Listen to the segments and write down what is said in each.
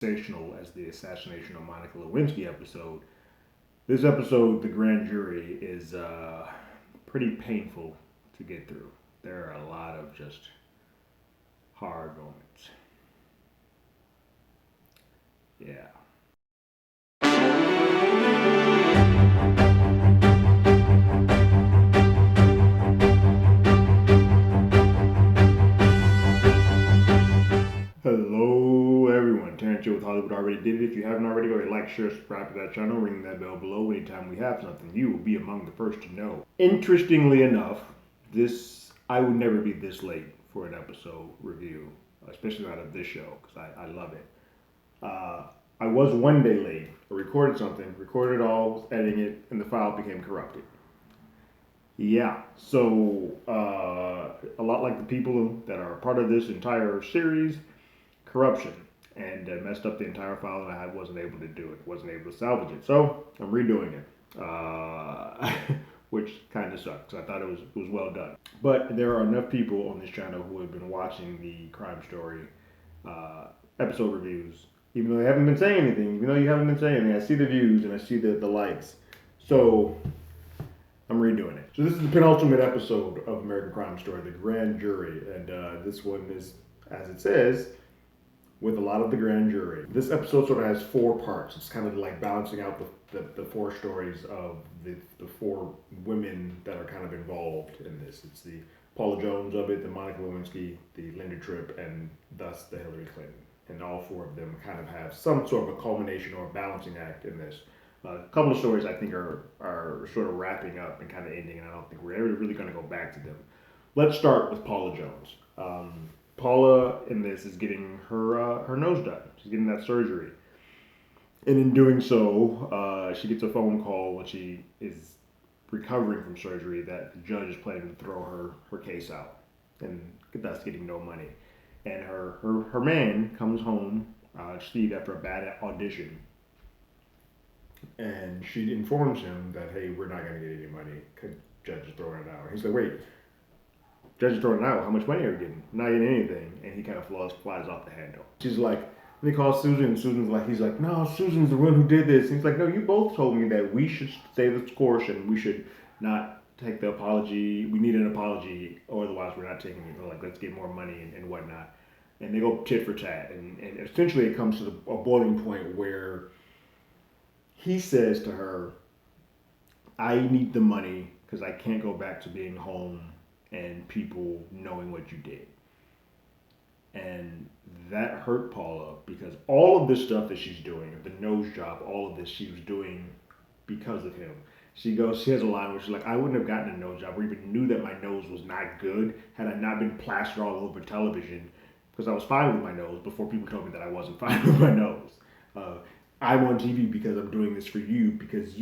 sensational as the assassination of Monica Lewinsky episode, this episode, the grand jury, is pretty painful to get through. There are a lot of just hard moments. Yeah. Hello, everyone. Terrence here with Hollywood Already Did It. If you haven't already, go ahead and like, share, subscribe to that channel, ring that bell below. Anytime we have something, you will be among the first to know. Interestingly enough, I would never be this late for an episode review, especially out of this show, because I love it. Uh, I was one day late. I recorded something, recorded it all, was editing it, and the file became corrupted. Yeah, so a lot like the people that are a part of this entire series, corruption, and messed up the entire file, and I wasn't able to do it, wasn't able to salvage it. So I'm redoing it, which kind of sucks. I thought it was well done, but there are enough people on this channel who have been watching the crime story uh, episode reviews, even though they haven't been saying anything. Even though you haven't been saying anything, I see the views and I see the likes. So I'm redoing it. So this is the penultimate episode of American Crime Story, the Grand Jury, and this one is, as it says, with a lot of the grand jury. This episode sort of has four parts. It's kind of like balancing out the four stories of the four women that are kind of involved in this. It's the Paula Jones of it, the Monica Lewinsky, the Linda Tripp, and thus the Hillary Clinton. And all four of them kind of have some sort of a culmination or a balancing act in this. A couple of stories I think are sort of wrapping up and kind of ending, and I don't think we're ever really going to go back to them. Let's start with Paula Jones. Paula in this is getting her nose done. She's getting that surgery, and in doing so, she gets a phone call when she is recovering from surgery that the judge is planning to throw her case out, and thus getting no money. And her man comes home, Steve, after a bad audition, and she informs him that, hey, we're not going to get any money. Judge is throwing it out. He's like, wait, judge is throwing it out. How much money are you getting? Not getting anything. And he kind of flies off the handle. She's like, and he calls Susan, and Susan's like, he's like, no, Susan's the one who did this. And he's like, no, you both told me that we should stay the course and we should not take the apology. We need an apology, or otherwise we're not taking it. Like, let's get more money and whatnot. And they go tit for tat. And essentially it comes to a boiling point where he says to her, I need the money because I can't go back to being home and people knowing what you did. And that hurt Paula because all of this stuff that she's doing, the nose job, all of this she was doing because of him. She has a line where she's like, I wouldn't have gotten a nose job or even knew that my nose was not good had I not been plastered all over television because I was fine with my nose before people told me that I wasn't fine with my nose. Uh, I'm on TV because I'm doing this for you because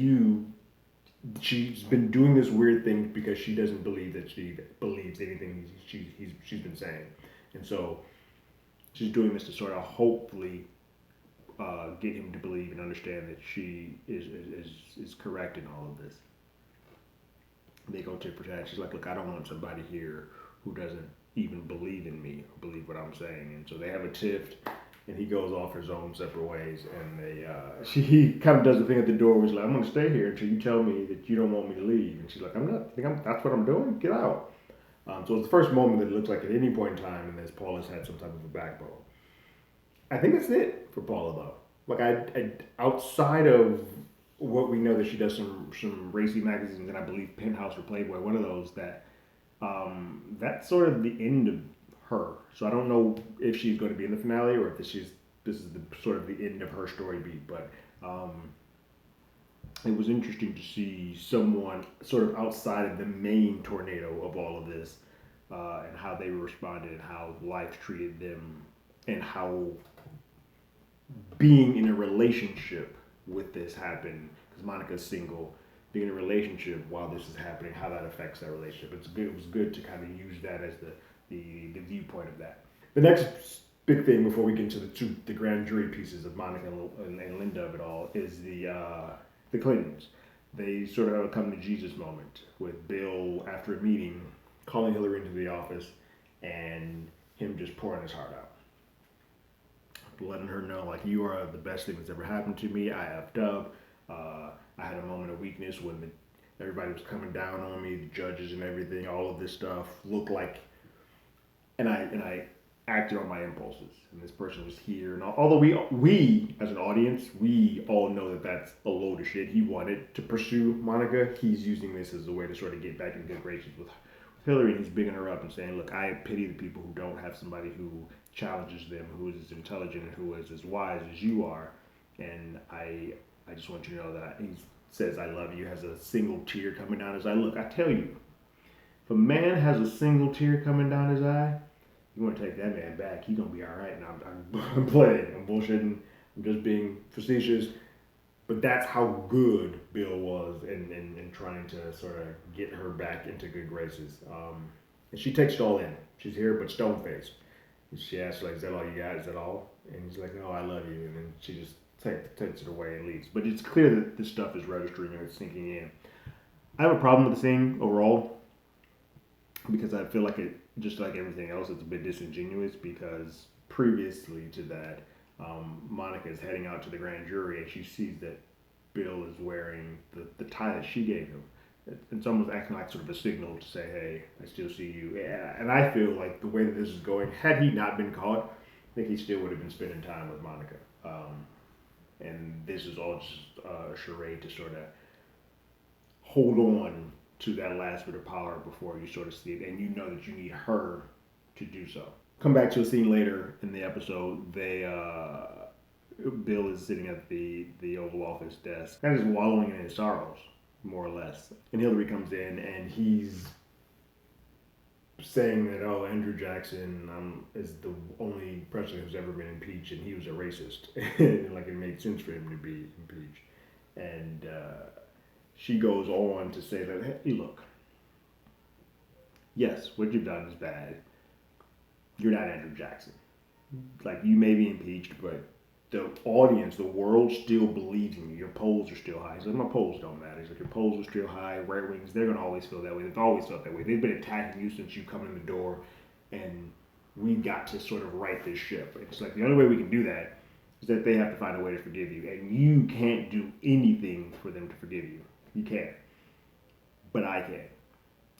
she's been doing this weird thing because she doesn't believe that she believes anything she's been saying. And so she's doing this to sort of hopefully get him to believe and understand that she is correct in all of this. They go tit for tat. She's like, look, I don't want somebody here who doesn't even believe in me or believe what I'm saying. And so they have a tiff, and he goes off his own separate ways. And he kind of does the thing at the door where he's like, I'm going to stay here until you tell me that you don't want me to leave. And she's like, I'm not. That's what I'm doing. Get out. So it's the first moment that it looks like at any point in time, and as Paula's had some type of a backbone. I think that's it for Paula, though. Like outside of what we know that she does some racy magazines, and I believe Penthouse or Playboy, one of those that's sort of the end of her. So I don't know if she's going to be in the finale or if this is the sort of the end of her story beat. But it was interesting to see someone sort of outside of the main tornado of all of this, and how they responded and how life treated them and how being in a relationship with this happened because Monica's single. Being in a relationship while this is happening, how that affects that relationship. It's good. It was good to kind of use that as the viewpoint of that. The next big thing before we get into the grand jury pieces of Monica and Linda of it all is the Clintons. They sort of have a come to Jesus moment with Bill after a meeting calling Hillary into the office and him just pouring his heart out. letting her know, like, you are the best thing that's ever happened to me. I effed up. I had a moment of weakness when everybody was coming down on me, the judges and everything. All of this stuff looked like, and I acted on my impulses. And this person was here, and although we as an audience, we all know that that's a load of shit. He wanted to pursue Monica. He's using this as a way to sort of get back in good graces with Hillary, and he's bigging her up and saying, look, I pity the people who don't have somebody who challenges them, who is as intelligent and who is as wise as you are. And I just want you to know that he says, I love you, has a single tear coming down his eye. Look, I tell you, if a man has a single tear coming down his eye, you want to take that man back, he's going to be all right. And I'm playing, I'm bullshitting, I'm just being facetious. But that's how good Bill was in trying to sort of get her back into good graces. And she takes it all in. She's here, but stone-faced. She asks, like, is that all you got? Is that all? And he's like, no, I love you. And then she just takes it away and leaves. But it's clear that this stuff is registering and it's sinking in. I have a problem with the thing overall because I feel like it, just like everything else, it's a bit disingenuous because previously to that, Monica is heading out to the grand jury and she sees that Bill is wearing the tie that she gave him. It's almost acting like sort of a signal to say, hey, I still see you. Yeah. And I feel like the way that this is going, had he not been caught, I think he still would have been spending time with Monica. And this is all just a charade to sort of hold on to that last bit of power before you sort of see it. And you know that you need her to do so. Come back to a scene later in the episode. Bill is sitting at the Oval Office desk, kind of just wallowing in his sorrows, more or less. And Hillary comes in and he's saying that, oh, Andrew Jackson is the only president who's ever been impeached, and he was a racist. And like it made sense for him to be impeached. And she goes on to say that, hey, look, yes, what you've done is bad. You're not Andrew Jackson. Like, you may be impeached, but the audience, the world still believes in you. Your polls are still high. He's like, my polls don't matter. He's like, your polls are still high. Right wings, they're going to always feel that way. They've always felt that way. They've been attacking you since you come in the door, and we've got to sort of right this ship. It's like the only way we can do that is that they have to find a way to forgive you. And you can't do anything for them to forgive you. You can't. But I can.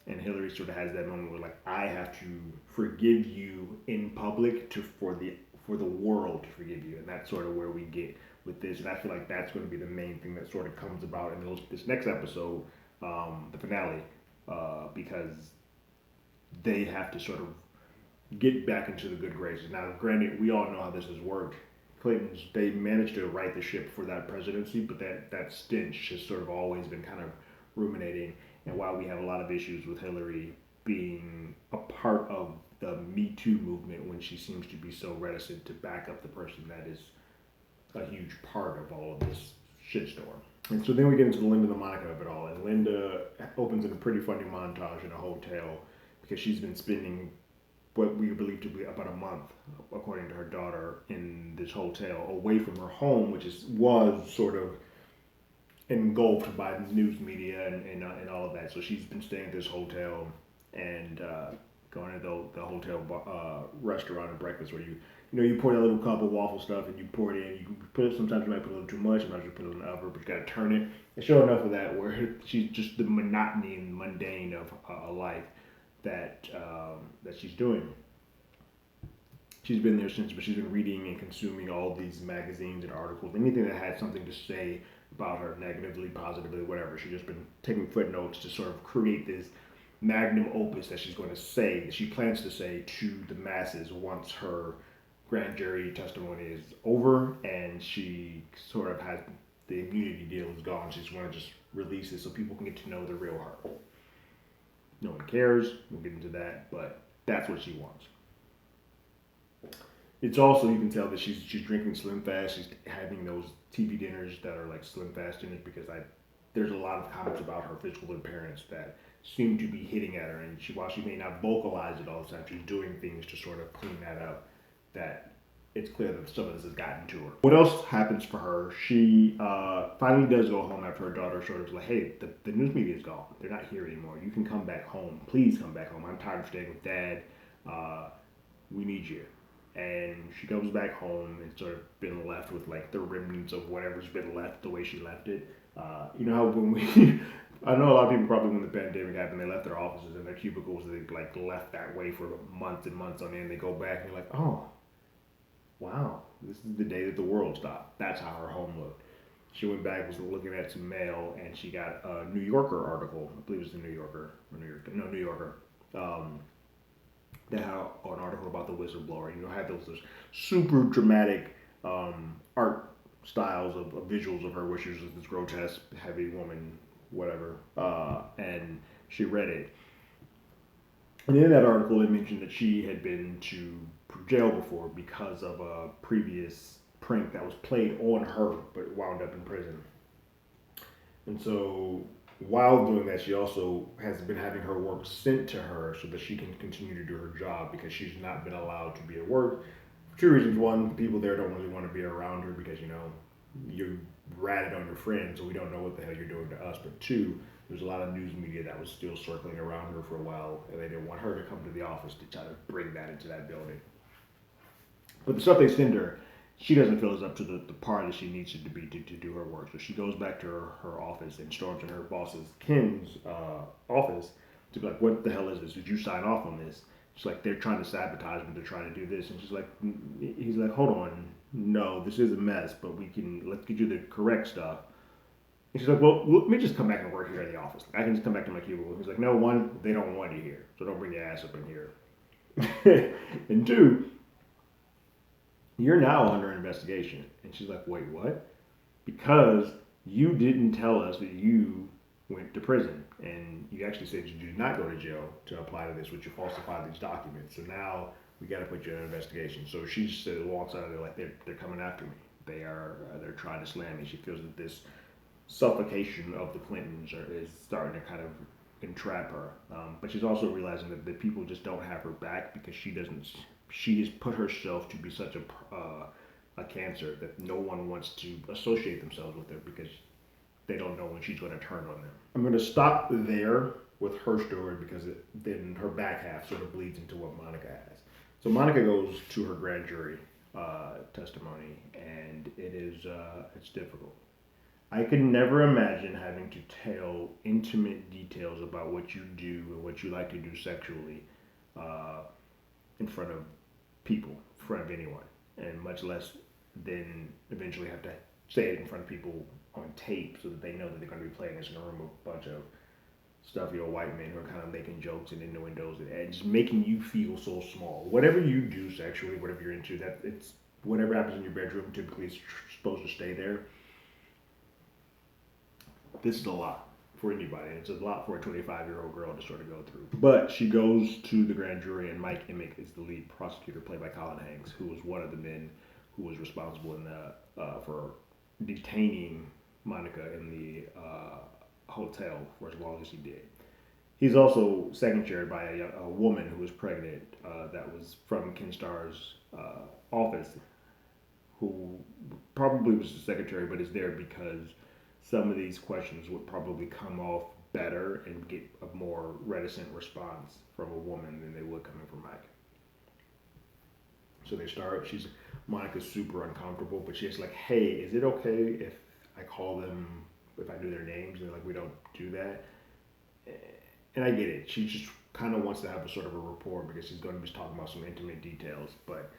And Hillary sort of has that moment where, like, I have to forgive you in public for the world to forgive you. And that's sort of where we get with this. And I feel like that's going to be the main thing that sort of comes about in this next episode, the finale, because they have to sort of get back into the good graces. Now, granted, we all know how this has worked. They managed to right the ship for that presidency, but that stench has sort of always been kind of ruminating. And while we have a lot of issues with Hillary being a part of the Me Too movement when she seems to be so reticent to back up the person that is a huge part of all of this shitstorm. And so then we get into the Linda and the Monica of it all. And Linda opens in a pretty funny montage in a hotel because she's been spending what we believe to be about a month, according to her daughter, in this hotel away from her home, which was sort of engulfed by the news media and all of that. So she's been staying at this hotel and going to the hotel restaurant and breakfast where you pour that little cup of waffle stuff and you pour it in. You put it. Sometimes you might put a little too much. Sometimes you put it in the oven, but you got to turn it. And sure enough of that, where she's just the monotony and mundane of a life that she's doing. She's been there since, but she's been reading and consuming all these magazines and articles, anything that had something to say about her, negatively, positively, whatever. She's just been taking footnotes to sort of create this magnum opus that she's going to say, that she plans to say to the masses once her grand jury testimony is over and she sort of has the immunity deal is gone. She's going to just release it so people can get to know the real her. No one cares. We'll get into that, but that's what she wants. It's also, you can tell that she's drinking Slim Fast. She's having those TV dinners that are like Slim Fast dinners because there's a lot of comments about her physical appearance that seem to be hitting at her. And while she may not vocalize it all the time, she's doing things to sort of clean that up. That it's clear that some of this has gotten to her. What else happens for her? She finally does go home after her daughter sort of is like, hey, the news media is gone. They're not here anymore. You can come back home. Please come back home. I'm tired of staying with Dad. We need you. and she goes back home and sort of been left with like the remnants of whatever's been left the way she left it. You know how when we, I know a lot of people probably when the pandemic happened, they left their offices and their cubicles, they like left that way for months and months on end. They go back and you're like, oh, wow, this is the day that the world stopped. That's how her home looked. She went back, was looking at some mail, and she got a New Yorker article. I believe it was the New Yorker, or New Yorker. Um, that had an article about the whistleblower. You know, had those super dramatic art styles of visuals of her, where she was this grotesque, heavy woman, whatever. And she read it. And in that article, it mentioned that she had been to jail before because of a previous prank that was played on her, but wound up in prison. And so, while doing that, she also has been having her work sent to her so that she can continue to do her job because she's not been allowed to be at work. For two reasons. One, people there don't really want to be around her because, you know, you ratted on your friends, so we don't know what the hell you're doing to us. But two, there's a lot of news media that was still circling around her for a while, and they didn't want her to come to the office to try to bring that into that building. But the stuff they send her, she doesn't feel is up to the par that she needs it to be to do her work. So she goes back to her office and storms in her boss's Kim's office to be like, what the hell is this? Did you sign off on this? She's like, they're trying to sabotage me. They're trying to do this. And she's like, he's like, hold on. No, this is a mess, but let's get you the correct stuff. And she's like, well, let me just come back and work here in the office. I can just come back to my cubicle. He's like, no, one, they don't want you here. So don't bring your ass up in here. And two, you're now under investigation. And she's like, wait, what? Because you didn't tell us that you went to prison. And you actually said you did not go to jail to apply to this, which you falsified these documents. So now we got to put you in an investigation. So she just walks out of there like, they're coming after me. They're trying to slam me. She feels that this suffocation of the Clintons is starting to kind of entrap her. But she's also realizing that the people just don't have her back because she has put herself to be such a cancer that no one wants to associate themselves with her because they don't know when she's going to turn on them. I'm going to stop there with her story because then her back half sort of bleeds into what Monica has. So Monica goes to her grand jury testimony, and it's difficult. I could never imagine having to tell intimate details about what you do and what you like to do sexually in front of people, in front of anyone, and much less then eventually have to say it in front of people on tape so that they know that they're going to be playing this in a room with a bunch of stuffy old white men who are kind of making jokes and innuendos and just making you feel so small. Whatever you do sexually, whatever you're into, that it's whatever happens in your bedroom typically is supposed to stay there. This is a lot for anybody. It's a lot for a 25-year-old girl to sort of go through. But she goes to the grand jury, and Mike Emick is the lead prosecutor, played by Colin Hanks, who was one of the men who was responsible for detaining Monica in the hotel for as long as he did. He's also second chaired by a woman who was pregnant that was from Ken Starr's office, who probably was the secretary, but is there because some of these questions would probably come off better and get a more reticent response from a woman than they would coming from Mike. So they start, Monica's super uncomfortable, but she's like, hey, is it okay if I call them, if I do their names? And they're like, we don't do that. And I get it. She just kind of wants to have a sort of a rapport because she's going to be talking about some intimate details, but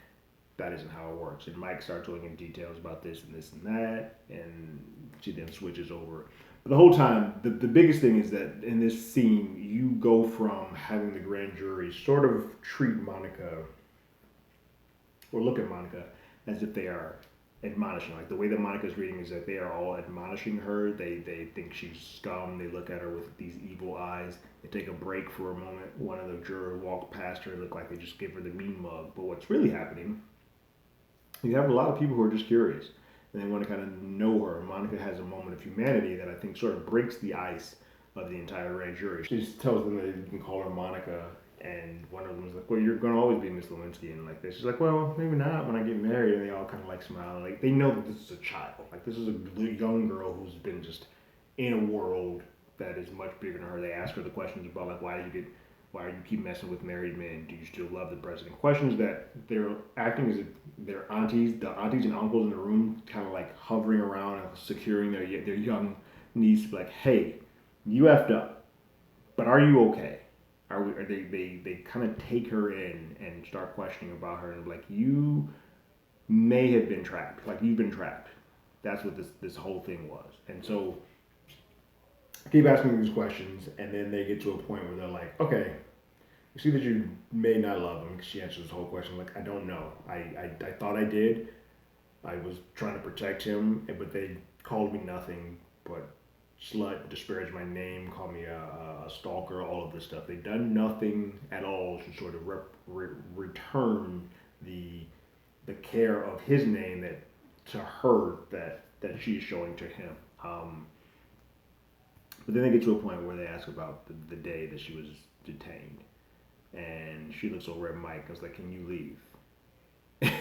that isn't how it works. And Mike starts going in details about this and this and that, and she then switches over. But the whole time, the biggest thing is that in this scene, you go from having the grand jury sort of treat Monica or look at Monica as if they are admonishing. Like the way that Monica's reading is that they are all admonishing her. They think she's scum. They look at her with these evil eyes. They take a break for a moment. One of the jurors walked past her. It looked like they just give her the mean mug. But what's really happening, you have a lot of people who are just curious and they want to kind of know her. Monica has a moment of humanity that I think sort of breaks the ice of the entire grand jury. She just tells them that you can call her Monica. And one of them was like, well, you're going to always be Miss Lewinsky and like this. She's like, well, maybe not when I get married. And they all kind of like smile. Like they know that this is a child. Like this is a young girl who's been just in a world that is much bigger than her. They ask her the questions about like, why did you get Why do you keep messing with married men? Do you still love the president? Questions that they're acting as if their aunties, the aunties and uncles in the room, kind of like hovering around and securing their young niece. Like, hey, you effed up, but are you okay? Are they kind of take her in and start questioning about her and like you may have been trapped. Like you've been trapped. That's what this whole thing was. And so I keep asking these questions, and then they get to a point where they're like, okay, you see that you may not love him. She answers this whole question like, I don't know. I thought I did. I was trying to protect him, but they called me nothing but slut, disparaged my name, called me a stalker, all of this stuff. They've done nothing at all to sort of return the the care of his name that to her that she's showing to him. But then they get to a point where they ask about the day that she was detained, and she looks over at Mike and is like, "Can you leave?"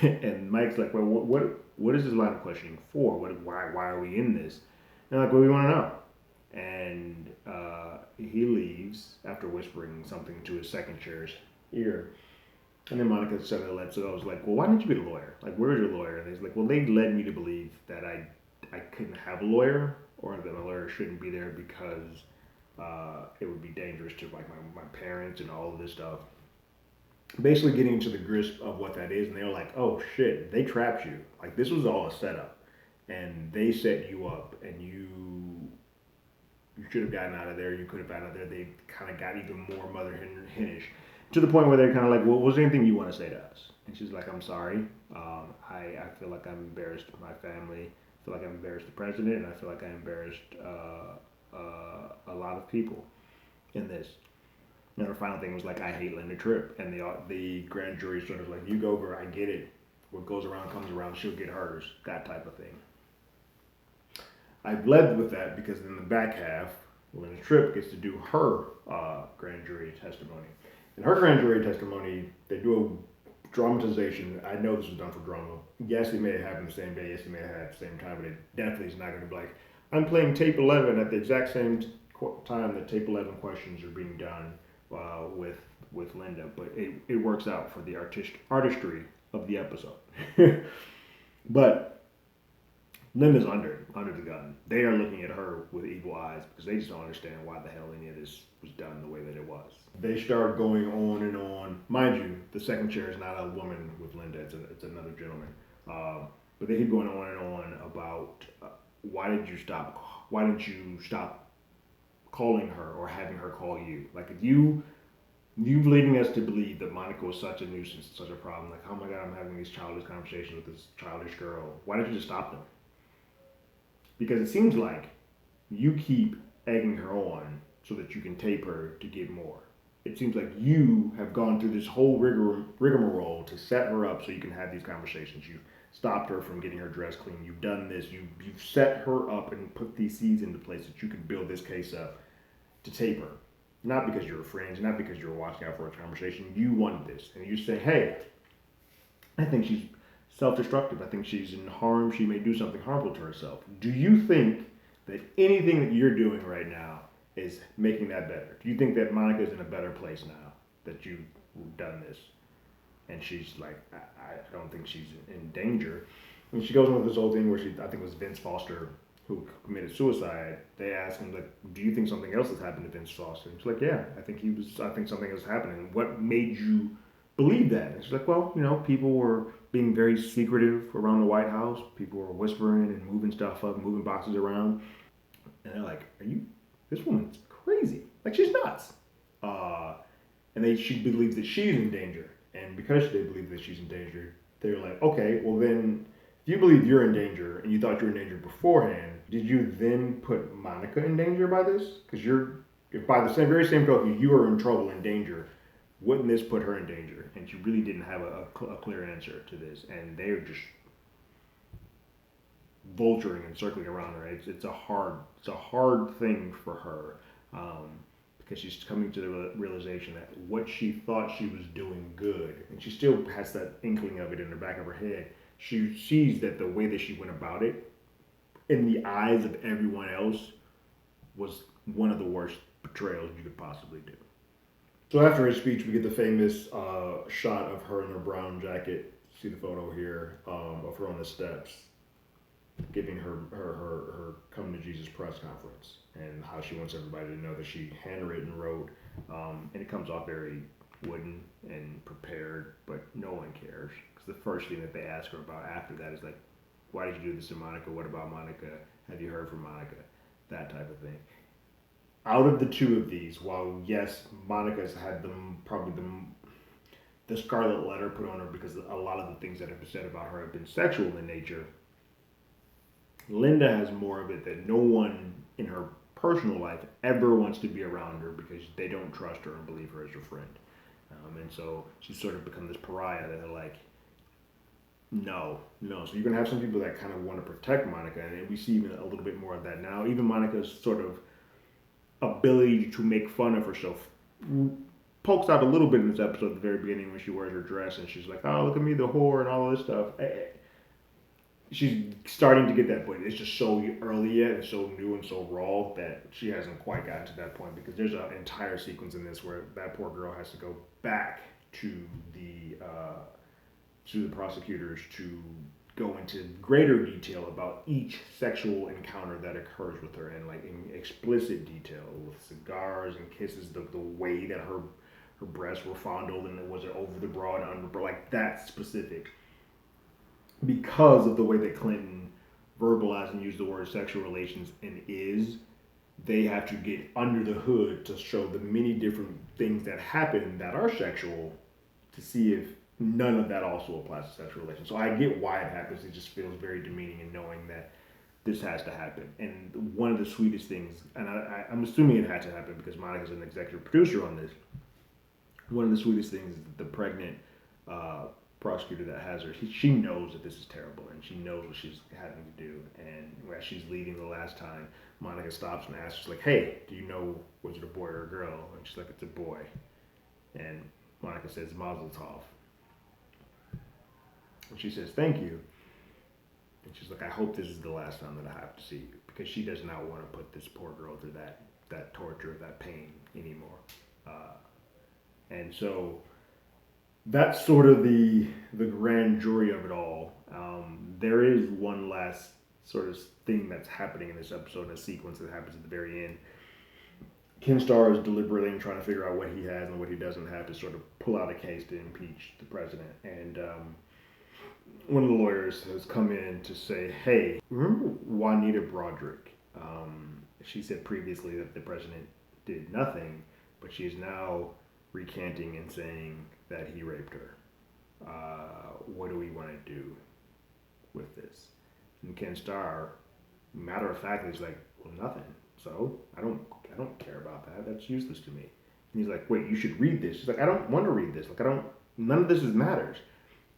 And Mike's like, "Well, what is this line of questioning for? Why are we in this?" And they're like, "Well, we want to know." And he leaves after whispering something to his second chair's ear. And then Monica said it led, so I was like, well, why didn't you get a lawyer? Like, where's your lawyer? And he's like, well, they led me to believe that I couldn't have a lawyer or that a lawyer shouldn't be there because it would be dangerous to like my parents and all of this stuff. Basically getting into the grist of what that is, and they were like, oh shit, they trapped you. Like this was all a setup. And they set you up and you should have gotten out of there, you could have gotten out of there. They kind of got even more mother henish to the point where they're kind of like, well, was there anything you want to say to us? And she's like, I'm sorry. I feel like I'm embarrassed my family. I feel like I'm embarrassed the president, and I feel like I embarrassed a lot of people in this. And her final thing was like, I hate Linda Tripp. And the grand jury sort of like, you go, girl, I get it. What goes around comes around. She'll get hers. That type of thing. I've led with that because in the back half, Linda Tripp gets to do her grand jury testimony. In her grand jury testimony, they do a dramatization. I know this was done for drama. Yes, it may have happened the same day. Yes, it may have happened at the same time, but it definitely is not going to be like, I'm playing tape 11 at the exact same time that tape 11 questions are being done with Linda. But it works out for the artistry of the episode. But Linda's under the gun. They are looking at her with evil eyes because they just don't understand why the hell any of this was done the way that it was. They start going on and on. Mind you, the second chair is not a woman with Linda. It's another gentleman. But they keep going on and on about why didn't you stop calling her or having her call you? Like if you leading us to believe that Monica was such a nuisance, such a problem. Like, oh my God, I'm having these childish conversations with this childish girl. Why don't you just stop them? Because it seems like you keep egging her on so that you can tape her to get more. It seems like you have gone through this whole rigmarole to set her up so you can have these conversations. You've stopped her from getting her dress clean. You've done this. You've set her up and put these seeds into place that you can build this case up to tape her. Not because you're friends, not because you're watching out for a conversation. You wanted this. And you say, hey, I think she's self-destructive. I think she's in harm. She may do something harmful to herself. Do you think that anything that you're doing right now is making that better? Do you think that Monica's in a better place now that you've done this? And she's like, I don't think she's in danger. And she goes on with this whole thing where I think it was Vince Foster who committed suicide. They asked him, like, do you think something else has happened to Vince Foster? And she's like, yeah, I think something else happened. What made you believe that? And she's like, well, people were being very secretive around the White House. People were whispering and moving stuff up, moving boxes around. And they're like, this woman's crazy. Like, she's nuts. She believes that she's in danger. And because they believe that she's in danger, they're like, okay, well then, if you believe you're in danger and you thought you were in danger beforehand, did you then put Monica in danger by this? Because if by the very same token you are in trouble, in danger, wouldn't this put her in danger? And she really didn't have a clear answer to this, and they're just vulturing and circling around her. It's a hard thing for her because she's coming to the realization that what she thought she was doing good, and she still has that inkling of it in the back of her head. She sees that the way that she went about it, in the eyes of everyone else, was one of the worst betrayals you could possibly do. So after his speech, we get the famous shot of her in her brown jacket. See the photo here of her on the steps, giving her coming to Jesus press conference, and how she wants everybody to know that she handwritten wrote, and it comes off very wooden and prepared, but no one cares because the first thing that they ask her about after that is like, why did you do this to Monica? What about Monica? Have you heard from Monica? That type of thing. Out of the two of these, while yes, Monica's had probably the scarlet letter put on her because a lot of the things that have been said about her have been sexual in nature. Linda has more of it that no one in her personal life ever wants to be around her because they don't trust her and believe her as a friend. And so she's sort of become this pariah that are like, no, no. So you're going to have some people that kind of want to protect Monica, and we see even a little bit more of that now. Even Monica's sort of ability to make fun of herself pokes out a little bit in this episode at the very beginning when she wears her dress and she's like, oh, look at me, the whore, and all this stuff. She's starting to get that, but it's just so early yet and so new and so raw that she hasn't quite gotten to that point because there's an entire sequence in this where that poor girl has to go back to the prosecutors to go into greater detail about each sexual encounter that occurs with her and like in explicit detail with cigars and kisses, the way that her breasts were fondled and was it over the bra and under, like that specific, because of the way that Clinton verbalized and used the word sexual relations and they have to get under the hood to show the many different things that happen that are sexual to see if none of that also applies to sexual relations. So I get why it happens. It just feels very demeaning in knowing that this has to happen. And one of the sweetest things, and I'm assuming it had to happen because Monica's an executive producer on this. One of the sweetest things is that the pregnant prosecutor that has her, she knows that this is terrible and she knows what she's having to do. And as she's leaving the last time, Monica stops and asks, she's like, hey, do you know, was it a boy or a girl? And she's like, it's a boy. And Monica says, Mazel Tov. And she says, thank you. And she's like, I hope this is the last time that I have to see you because she does not want to put this poor girl through that torture, that pain anymore. And so that's sort of the grand jury of it all. There is one last sort of thing that's happening in this episode, a sequence that happens at the very end. Ken Starr is deliberating, trying to figure out what he has and what he doesn't have to sort of pull out a case to impeach the president. And one of the lawyers has come in to say, hey, remember Juanita Broderick? She said previously that the president did nothing, but she is now recanting and saying that he raped her. What do we want to do with this? And Ken Starr, matter of fact, is like, well, nothing. So I don't care about that. That's useless to me. And he's like, wait, you should read this. She's like, I don't want to read this. Like, none of this matters.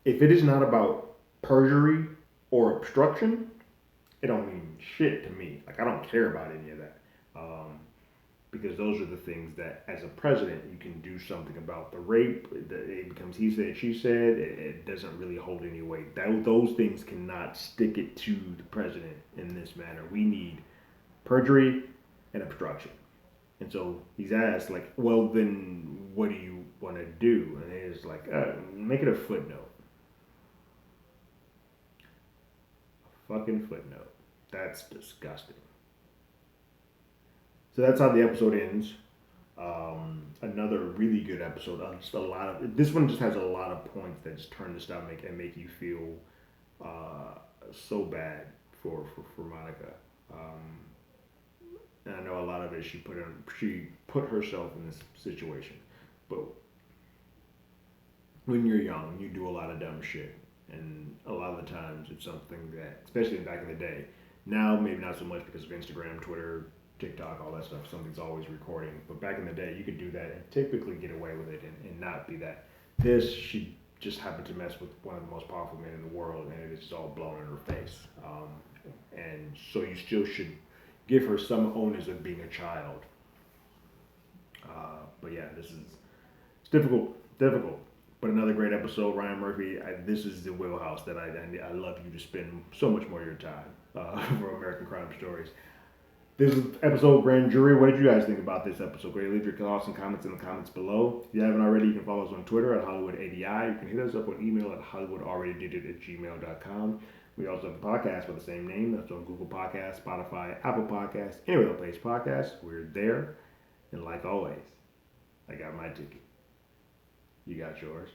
If it is not about perjury or obstruction, it don't mean shit to me. Like, I don't care about any of that. Because those are the things that, as a president, you can do something about. The rape, it becomes he said, she said. It doesn't really hold any weight. Those things cannot stick it to the president in this manner. We need perjury and obstruction. And so he's asked, like, well, then what do you want to do? And it's like, make it a footnote. A fucking footnote. That's disgusting. So that's how the episode ends. Another really good episode. Just a lot of this one just has a lot of points that just turn the stomach and make you feel so bad for Monica. And I know a lot of it she put herself in this situation. But when you're young, you do a lot of dumb shit, and a lot of the times it's something that, especially back in the day. Now maybe not so much because of Instagram, Twitter, TikTok, all that stuff, something's always recording. But back in the day, you could do that and typically get away with it and not be that. She just happened to mess with one of the most powerful men in the world, and it's all blown in her face. And so you still should give her some onus of being a child. But yeah, it's difficult. But another great episode, Ryan Murphy. This is the wheelhouse that I love you to spend so much more of your time for American Crime Stories. This is episode Grand Jury. What did you guys think about this episode? Great. Leave your thoughts and comments in the comments below. If you haven't already, you can follow us on Twitter at HollywoodADI. You can hit us up on email at HollywoodAlreadyDidIt@gmail.com. We also have a podcast with the same name. That's on Google Podcasts, Spotify, Apple Podcasts, any other place podcasts. We're there. And like always, I got my ticket. You got yours.